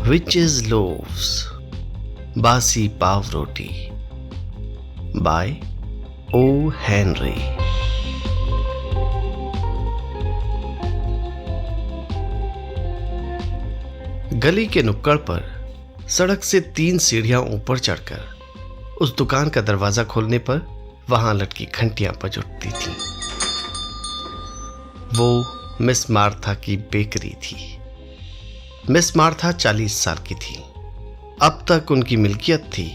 Witches Loaves बासी पाव रोटी bye O Henry. गली के नुक्कड़ पर सड़क से 3 सीढ़ियां ऊपर चढ़कर उस दुकान का दरवाजा खोलने पर वहां लटकी घंटियां बज उठती थीं। वो मिस मार्था की बेकरी थी। मिस मार्था 40 साल की थी। अब तक उनकी मिल्कियत थी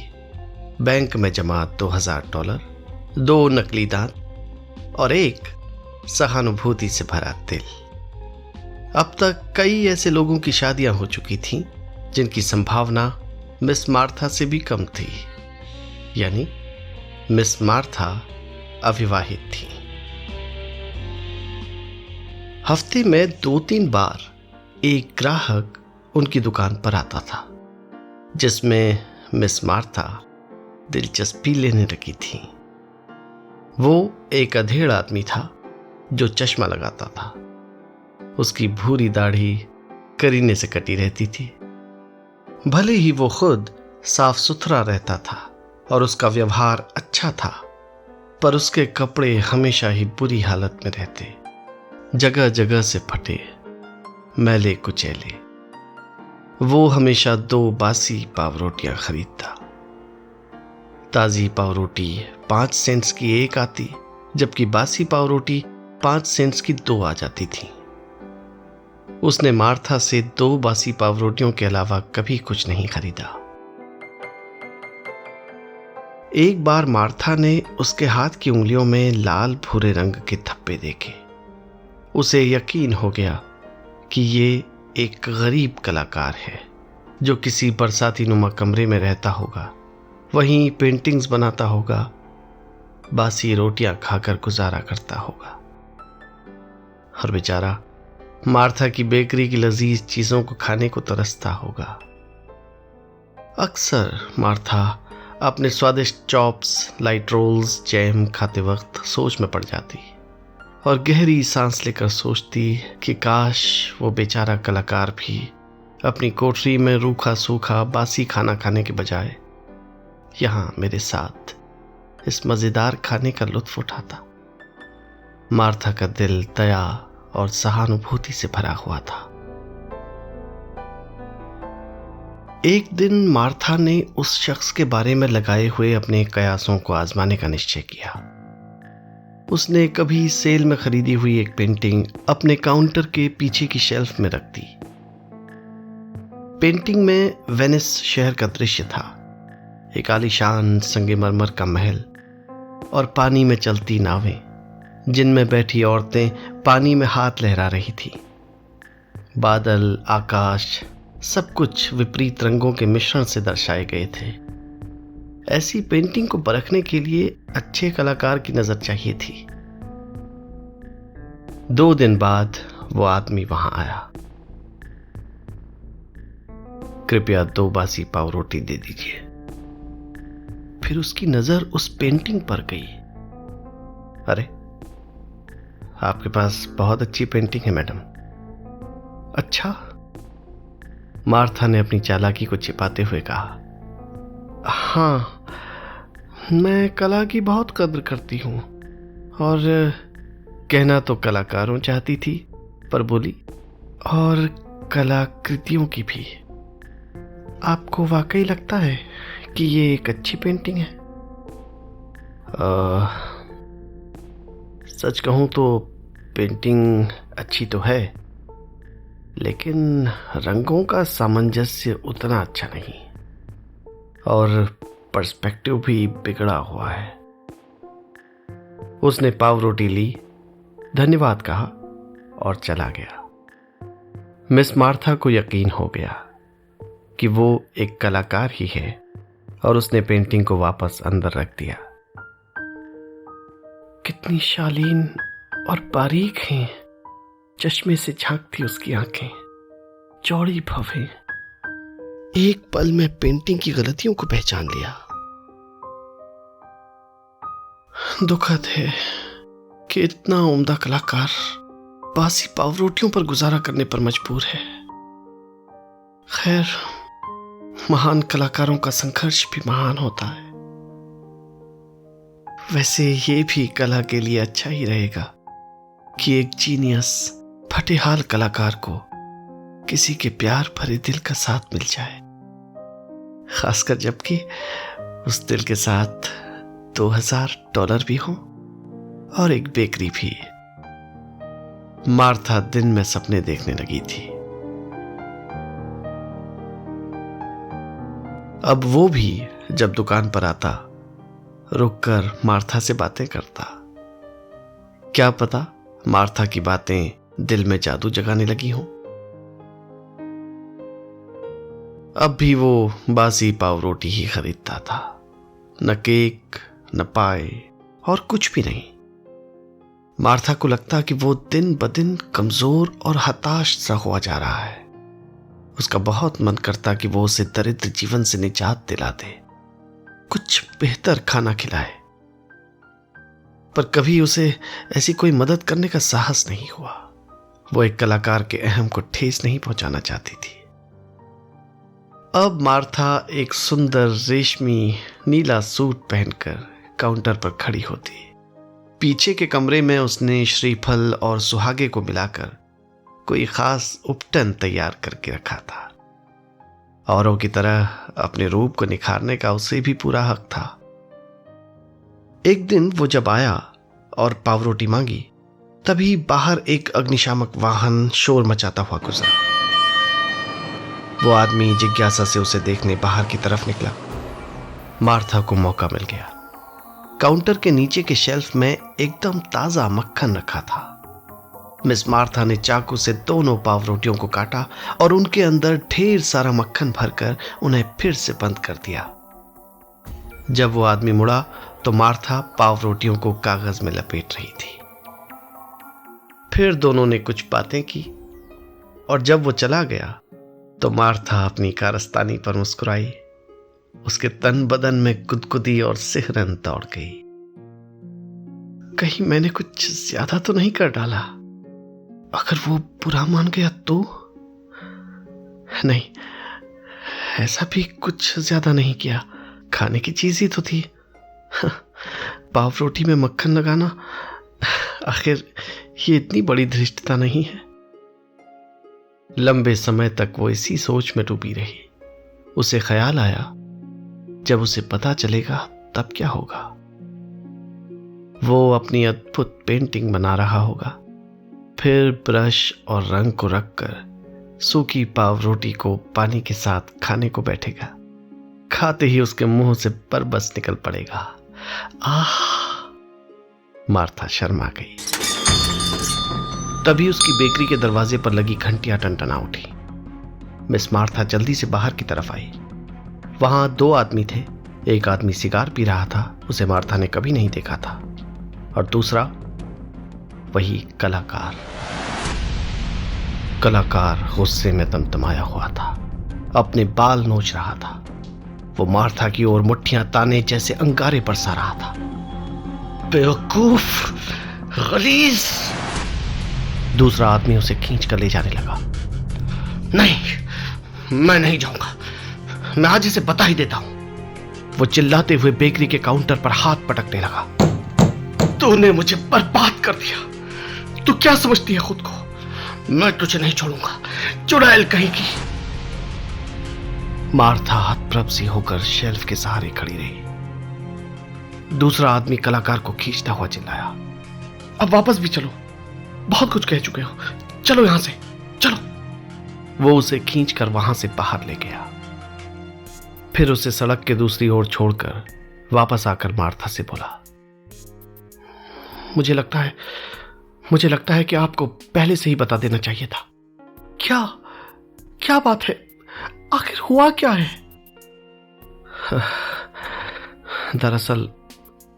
बैंक में जमा $2000, 2 नकली दांत और एक सहानुभूति से भरा दिल। अब तक कई ऐसे लोगों की शादियां हो चुकी थीं जिनकी संभावना मिस मार्था से भी कम थी, यानी मिस मार्था अविवाहित थी। हफ्ते में 2-3 बार एक ग्राहक उनकी दुकान पर आता था जिसमें मिस मार्था दिलचस्पी लेने लगी थी। वो एक अधेड़ आदमी था जो चश्मा लगाता था। उसकी भूरी दाढ़ी करीने से कटी रहती थी। भले ही वो खुद साफ सुथरा रहता था और उसका व्यवहार अच्छा था, पर उसके कपड़े हमेशा ही बुरी हालत में रहते, जगह जगह से फटे, मैले कुचैले। वो हमेशा 2 बासी पाव रोटियां खरीदता। ताजी पाव रोटी 5 सेंट्स की एक आती, जबकि बासी पाव रोटी 5 सेंट्स की 2 आ जाती थी। उसने मार्था से 2 बासी पाव रोटियों के अलावा कभी कुछ नहीं खरीदा। एक बार मार्था ने उसके हाथ की उंगलियों में लाल भूरे रंग के धब्बे देखे। उसे यकीन हो गया कि ये एक गरीब कलाकार है जो किसी बरसाती नुमा कमरे में रहता होगा, वहीं पेंटिंग्स बनाता होगा, बासी रोटियां खाकर गुजारा करता होगा। और बेचारा मार्था की बेकरी की लजीज चीजों को खाने को तरसता होगा। अक्सर मार्था अपने स्वादिष्ट चॉप्स, लाइट रोल्स, जैम खाते वक्त सोच में पड़ जाती और गहरी सांस लेकर सोचती कि काश वो बेचारा कलाकार भी अपनी कोठरी में रूखा सूखा बासी खाना खाने के बजाय यहां मेरे साथ इस मजेदार खाने का लुत्फ उठाता। मार्था का दिल दया और सहानुभूति से भरा हुआ था। एक दिन मार्था ने उस शख्स के बारे में लगाए हुए अपने कयासों को आजमाने का निश्चय किया। उसने कभी सेल में खरीदी हुई एक पेंटिंग अपने काउंटर के पीछे की शेल्फ में रख दी। पेंटिंग में वेनिस शहर का दृश्य था, एक आलीशान संगमरमर का महल और पानी में चलती नावें जिनमें बैठी औरतें पानी में हाथ लहरा रही थी। बादल, आकाश, सब कुछ विपरीत रंगों के मिश्रण से दर्शाए गए थे। ऐसी पेंटिंग को परखने के लिए अच्छे कलाकार की नजर चाहिए थी। 2 दिन बाद वो आदमी वहां आया। कृपया 2 बासी पाव रोटी दे दीजिए। फिर उसकी नजर उस पेंटिंग पर गई। अरे, आपके पास बहुत अच्छी पेंटिंग है मैडम। अच्छा, मार्था ने अपनी चालाकी को छिपाते हुए कहा। हाँ, मैं कला की बहुत कद्र करती हूँ और कहना तो कलाकारों चाहती थी, पर बोली और कलाकृतियों की भी। आपको वाकई लगता है कि ये एक अच्छी पेंटिंग है? सच कहूँ तो पेंटिंग अच्छी तो है, लेकिन रंगों का सामंजस्य उतना अच्छा नहीं और पर्सपेक्टिव भी बिगड़ा हुआ है। उसने पाव रोटी ली, धन्यवाद कहा और चला गया। मिस मार्था को यकीन हो गया कि वो एक कलाकार ही है और उसने पेंटिंग को वापस अंदर रख दिया। कितनी शालीन और बारीक हैं, चश्मे से झांकती उसकी आंखें, चौड़ी भवें। एक पल में पेंटिंग की गलतियों को पहचान लिया। दुखद है कि इतना उम्दा कलाकार बासी पाव रोटियों पर गुजारा करने पर मजबूर है। खैर, महान कलाकारों का संघर्ष भी महान होता है। वैसे ये भी कला के लिए अच्छा ही रहेगा कि एक जीनियस फटेहाल कलाकार को किसी के प्यार भरे दिल का साथ मिल जाए, खासकर जबकि उस दिल के साथ $2000 भी हो और एक बेकरी भी। मार्था दिन में सपने देखने लगी थी। अब वो भी जब दुकान पर आता, रुककर मार्था से बातें करता। क्या पता मार्था की बातें दिल में जादू जगाने लगी हों। अब भी वो बासी पाव रोटी ही खरीदता था, न केक न पाए और कुछ भी नहीं। मार्था को लगता कि वो दिन ब दिन कमजोर और हताश सा हुआ जा रहा है। उसका बहुत मन करता कि वो उसे दरिद्र जीवन से निजात दिला दे, कुछ बेहतर खाना खिलाए, पर कभी उसे ऐसी कोई मदद करने का साहस नहीं हुआ। वो एक कलाकार के अहम को ठेस नहीं पहुंचाना चाहती थी। अब मार्था एक सुंदर रेशमी नीला सूट पहनकर काउंटर पर खड़ी होती। पीछे के कमरे में उसने श्रीफल और सुहागे को मिलाकर कोई खास उपटन तैयार करके रखा था। औरों की तरह अपने रूप को निखारने का उसे भी पूरा हक था। एक दिन वो जब आया और पावरोटी मांगी, तभी बाहर एक अग्निशामक वाहन शोर मचाता हुआ गुजरा। वो आदमी जिज्ञासा से उसे देखने बाहर की तरफ निकला। मार्था को मौका मिल गया। काउंटर के नीचे के शेल्फ में एकदम ताजा मक्खन रखा था। मिस मार्था ने चाकू से दोनों पाव रोटियों को काटा और उनके अंदर ढेर सारा मक्खन भरकर उन्हें फिर से बंद कर दिया। जब वो आदमी मुड़ा तो मार्था पाव रोटियों को कागज में लपेट रही थी। फिर दोनों ने कुछ बातें की और जब वो चला गया तो मार्था अपनी कारस्तानी पर मुस्कुराई। उसके तन बदन में गुदगुदी और सिहरन दौड़ गई। कहीं मैंने कुछ ज्यादा तो नहीं कर डाला? अगर वो बुरा मान गया तो? नहीं, ऐसा भी कुछ ज्यादा नहीं किया। खाने की चीज ही तो थी। पाव रोटी में मक्खन लगाना, आखिर ये इतनी बड़ी धृष्टता नहीं है। लंबे समय तक वो इसी सोच में डूबी रही। उसे ख्याल आया, जब उसे पता चलेगा तब क्या होगा। वो अपनी अद्भुत पेंटिंग बना रहा होगा, फिर ब्रश और रंग को रखकर सूखी पाव रोटी को पानी के साथ खाने को बैठेगा। खाते ही उसके मुंह से बरबस निकल पड़ेगा। आह! मार्था शर्मा गई। तभी उसकी बेकरी के दरवाजे पर लगी घंटियां टनटना उठी। मिस मार्था जल्दी से बाहर की तरफ आई। वहां 2 आदमी थे। एक आदमी सिगार पी रहा था, उसे मार्था ने कभी नहीं देखा था, और दूसरा वही कलाकार। कलाकार गुस्से में तमतमाया हुआ था, अपने बाल नोच रहा था। वो मार्था की ओर मुट्ठियां ताने जैसे अंगारे बरसा रहा था। बेवकूफ, गलीज! दूसरा आदमी उसे खींच कर ले जाने लगा। नहीं, मैं नहीं जाऊंगा, मैं आज इसे बता ही देता हूं। वो चिल्लाते हुए बेकरी के काउंटर पर हाथ पटकने लगा। तूने मुझे बर्बाद कर दिया। तू क्या समझती है खुद को? मैं तुझे नहीं छोड़ूंगा, चुड़ैल कहीं की। मार्था हतप्रभ सी होकर शेल्फ के सहारे खड़ी रही। दूसरा आदमी कलाकार को खींचता हुआ चिल्लाया, अब वापस भी चलो, बहुत कुछ कह चुके हो, चलो यहां से, चलो। वो उसे खींचकर वहां से बाहर ले गया। फिर उसे सड़क के दूसरी ओर छोड़कर वापस आकर मार्था से बोला, मुझे लगता है कि आपको पहले से ही बता देना चाहिए था। क्या बात है? आखिर हुआ क्या है? दरअसल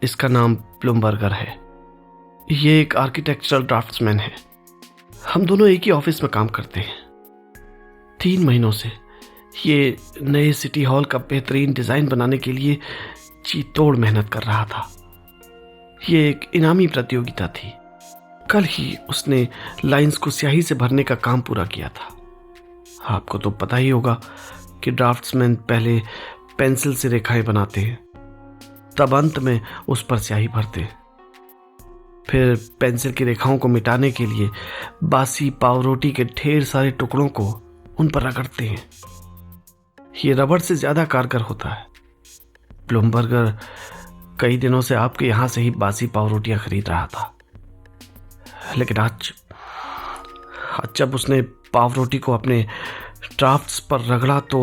इसका नाम ब्लूमबर्गर है। ये एक आर्किटेक्चरल ड्राफ्ट्समैन है। हम दोनों एक ही ऑफिस में काम करते हैं। 3 महीनों से ये नए सिटी हॉल का बेहतरीन डिजाइन बनाने के लिए जी तोड़ मेहनत कर रहा था। ये एक इनामी प्रतियोगिता थी। कल ही उसने लाइंस को स्याही से भरने का काम पूरा किया था। आपको तो पता ही होगा कि ड्राफ्ट्समैन पहले पेंसिल से रेखाएं बनाते हैं, तब अंत में उस पर स्याही भरते हैं, फिर पेंसिल की रेखाओं को मिटाने के लिए बासी पावरोटी के ढेर सारे टुकड़ों को उन पर रगड़ते हैं। ये रबड़ से ज्यादा कारगर होता है। ब्लूमबर्गर कई दिनों से आपके यहां से ही बासी पावरोटियां खरीद रहा था, लेकिन आज जब उसने पावरोटी को अपने ड्राफ्ट्स पर रगड़ा तो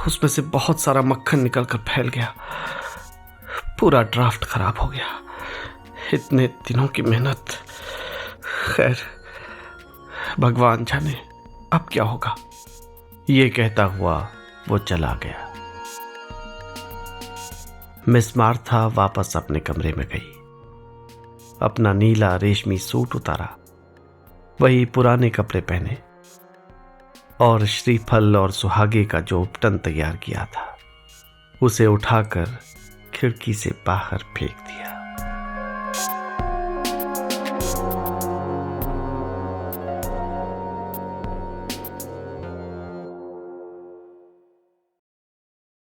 उसमें से बहुत सारा मक्खन निकलकर फैल गया। पूरा ड्राफ्ट खराब हो गया। इतने दिनों की मेहनत। खैर, भगवान जाने अब क्या होगा। ये कहता हुआ वो चला गया। मिस मार्था वापस अपने कमरे में गई, अपना नीला रेशमी सूट उतारा, वही पुराने कपड़े पहने और श्रीफल और सुहागे का जो उपटन तैयार किया था उसे उठाकर खिड़की से बाहर फेंक दिया।